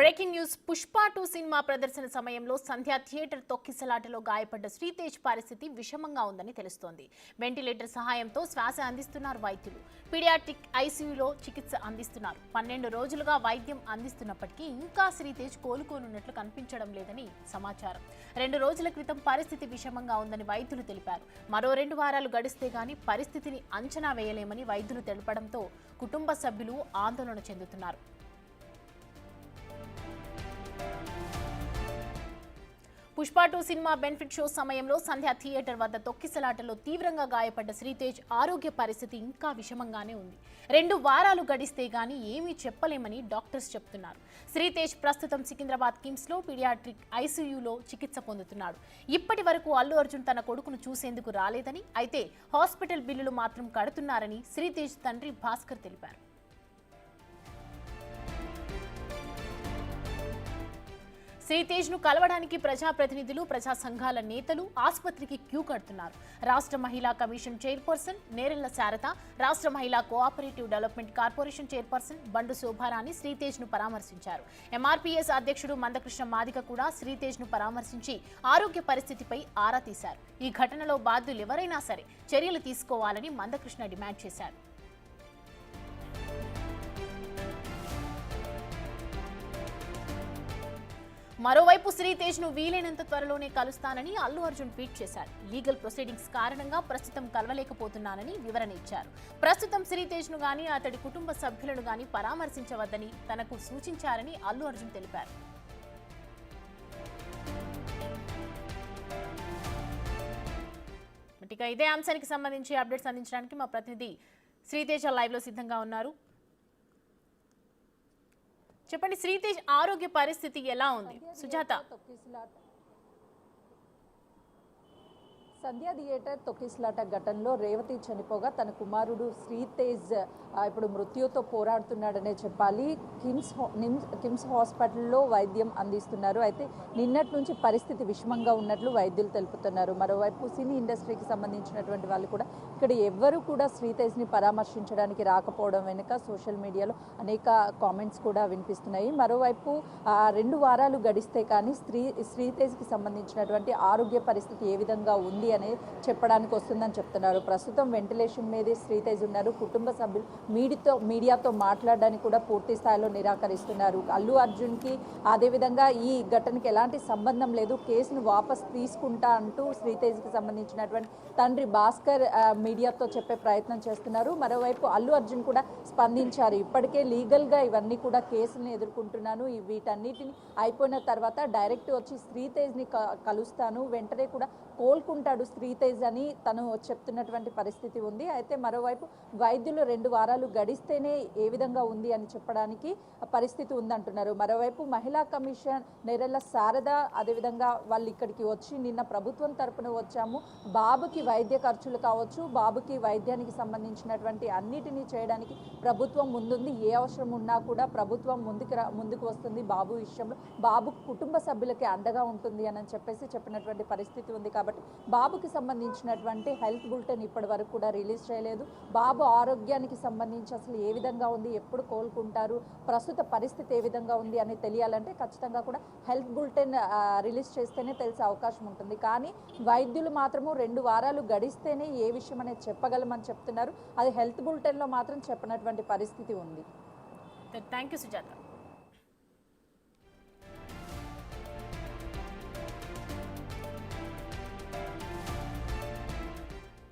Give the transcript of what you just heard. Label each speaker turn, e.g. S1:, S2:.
S1: Breaking news Pushpa 2 cinema ప్రదర్శన సమయంలో సంధ్య theatre తొక్కిసలాటలో గాయపడ్డ శ్రీతేజ్ పరిస్థితి విషమంగా ఉందని తెలుస్తోంది. వెంటిలేటర్ సహాయంతో శ్వాస అందిస్తున్నారు వైద్యులు. పీడియాట్రిక్ ఐసీయూలో చికిత్స అందిస్తున్నారు. 12 రోజులుగా వైద్యం అందిస్తున్నప్పటికీ ఇంకా శ్రీతేజ్ కోలుకోనున్నట్లు కనిపించడం లేదని సమాచారం. 2 రోజుల క్రితం పరిస్థితి విషమంగా ఉందని వైద్యులు తెలిపారు. మరో 2 వారాలు గడిస్తే గానీ పరిస్థితిని అంచనా వేయలేమని వైద్యులు తెలపడంతో కుటుంబ సభ్యులు ఆందోళన చెందుతున్నారు. పుష్ప 2 సినిమా బెనిఫిట్ షో సమయంలో సంధ్య థియేటర్ వద్ద తొక్కిసలాటలో తీవ్రంగా గాయపడ్డ శ్రీతేజ్ ఆరోగ్య పరిస్థితి ఇంకా విషమంగానే ఉంది. 2 వారాలు గడిస్తే గానీ ఏమీ చెప్పలేమని డాక్టర్స్ చెప్తున్నారు. శ్రీతేజ్ ప్రస్తుతం సికింద్రాబాద్ కిమ్స్ లో పీడియాట్రిక్ ఐసీయూలో చికిత్స పొందుతున్నాడు. ఇప్పటి వరకు అల్లు అర్జున్ తన కొడుకును చూసేందుకు రాలేదని, అయితే హాస్పిటల్ బిల్లులు మాత్రం కడుతున్నారని శ్రీతేజ్ తండ్రి భాస్కర్ తెలిపారు. శ్రీతేజ్ ను కలవడానికి ప్రజాప్రతినిధులు, ప్రజా సంఘాల నేతలు ఆసుపత్రికి క్యూ కడుతున్నారు. రాష్ట్ర మహిళా కమిషన్ చైర్పర్సన్ నేరెళ్ల శారద, రాష్ట్ర మహిళా కోఆపరేటివ్ డెవలప్మెంట్ కార్పొరేషన్ చైర్పర్సన్ బండు శోభారాణి శ్రీతేజ్ ను పరామర్శించారు. ఎంఆర్పీఎస్ అధ్యక్షుడు మందకృష్ణ మాదిగ కూడా శ్రీతేజ్ ను పరామర్శించి ఆరోగ్య పరిస్థితిపై ఆరా తీశారు. ఈ ఘటనలో బాధ్యులు ఎవరైనా సరే చర్యలు తీసుకోవాలని మందకృష్ణ డిమాండ్ చేశారు. మరోవైపు శ్రీతేజ్ ను వీలైనంత త్వరలోనే కలుస్తానని అల్లు అర్జున్ ట్వీట్ చేశారు. లీగల్ ప్రొసీడింగ్స్ కారణంగా ప్రస్తుతం కలవలేకపోతున్నానని వివరణ ఇచ్చారు. ప్రస్తుతం శ్రీతేజ్ ను గానీ అతడి కుటుంబ సభ్యులను గానీ పరామర్శించవద్దని తనకు సూచించారని అల్లు అర్జున్ తెలిపారు. ఇదే అంశానికి సంబంధించి అప్డేట్స్ అందించడానికి మా ప్రతినిధి శ్రీతేజ్ లైవ్ లో సిద్ధంగా ఉన్నారు. చెప్పండి, శ్రీతేజ్ ఆరోగ్య పరిస్థితి ఎలా ఉంది? సుజాత.
S2: సంధ్య థియేటర్ తొక్కిసలాట ఘటనలో రేవతి చనిపోగా తన కుమారుడు శ్రీతేజ్ ఇప్పుడు మృత్యుతో పోరాడుతున్నాడనే చెప్పాలి. కిమ్స్ హాస్పిటల్లో వైద్యం అందిస్తున్నారు. అయితే నిన్నటి నుంచి పరిస్థితి విషమంగా ఉన్నట్లు వైద్యులు తెలుపుతున్నారు. మరోవైపు సినీ ఇండస్ట్రీకి సంబంధించినటువంటి వాళ్ళు కూడా ఇక్కడ ఎవ్వరూ కూడా శ్రీతేజ్ని పరామర్శించడానికి రాకపోవడం వెనుక సోషల్ మీడియాలో అనేక కామెంట్స్ కూడా వినిపిస్తున్నాయి. మరోవైపు 2 వారాలు గడిస్తే కానీ శ్రీతేజ్కి సంబంధించినటువంటి ఆరోగ్య పరిస్థితి ఏ విధంగా ఉంది అనేది చెప్పడానికి వస్తుందని చెప్తున్నారు. ప్రస్తుతం వెంటిలేషన్ మీదే శ్రీతేజ్ ఉన్నారు. కుటుంబ సభ్యులు మీడియాతో మాట్లాడడానికి కూడా పూర్తి స్థాయిలో నిరాకరిస్తున్నారు. అల్లు అర్జున్కి అదేవిధంగా ఈ ఘటనకి ఎలాంటి సంబంధం లేదు, కేసును వాపస్ తీసుకుంటా అంటూ శ్రీతేజ్కి సంబంధించినటువంటి తండ్రి భాస్కర్ మీడియాతో చెప్పే ప్రయత్నం చేస్తున్నారు. మరోవైపు అల్లు అర్జున్ కూడా స్పందించారు. ఇప్పటికే లీగల్గా ఇవన్నీ కూడా కేసులను ఎదుర్కొంటున్నాను, వీటన్నిటిని అయిపోయిన తర్వాత డైరెక్ట్ వచ్చి శ్రీతేజ్ని కలుస్తాను, వెంటనే కూడా కోలుకుంటాడు శ్రీతేజ్ అని తను చెప్తున్నటువంటి పరిస్థితి ఉంది. అయితే మరోవైపు వైద్యులు 2 వారాలు గడిస్తేనే ఏ విధంగా ఉంది అని చెప్పడానికి పరిస్థితి ఉందంటున్నారు. మరోవైపు మహిళా కమిషన్ నేరెళ్ల శారద అదేవిధంగా వాళ్ళు ఇక్కడికి వచ్చి నిన్న ప్రభుత్వం తరపున వచ్చాము, బాబుకి వైద్య ఖర్చులు కావచ్చు, బాబుకి వైద్యానికి సంబంధించినటువంటి అన్నిటినీ చేయడానికి ప్రభుత్వం ముందుంది, ఏ అవసరం ఉన్నా కూడా ప్రభుత్వం ముందుకు వస్తుంది, బాబు విషయంలో బాబు కుటుంబ సభ్యులకి అండగా ఉంటుంది అని చెప్పేసి చెప్పినటువంటి పరిస్థితి ఉంది. కాబట్టి బాబుకి సంబంధించినటువంటి హెల్త్ బులెటిన్ ఇప్పటి వరకు కూడా రిలీజ్ చేయలేదు. బాబు ఆరోగ్యానికి సంబంధించి అసలు ఏ విధంగా ఉంది, ఎప్పుడు కోలుకుంటారు, ప్రస్తుత పరిస్థితి ఏ విధంగా ఉంది అని తెలియాలంటే ఖచ్చితంగా కూడా హెల్త్ బులెటిన్ రిలీజ్ చేస్తేనే తెలిసే అవకాశం ఉంటుంది. కానీ వైద్యులు మాత్రము 2 వారాలు గడిస్తేనే ఏ విషయం అనేది చెప్పగలమని చెప్తున్నారు. అది హెల్త్ బులెటిన్లో మాత్రం చెప్పినటువంటి పరిస్థితి ఉంది.
S1: Thank you Sujatha.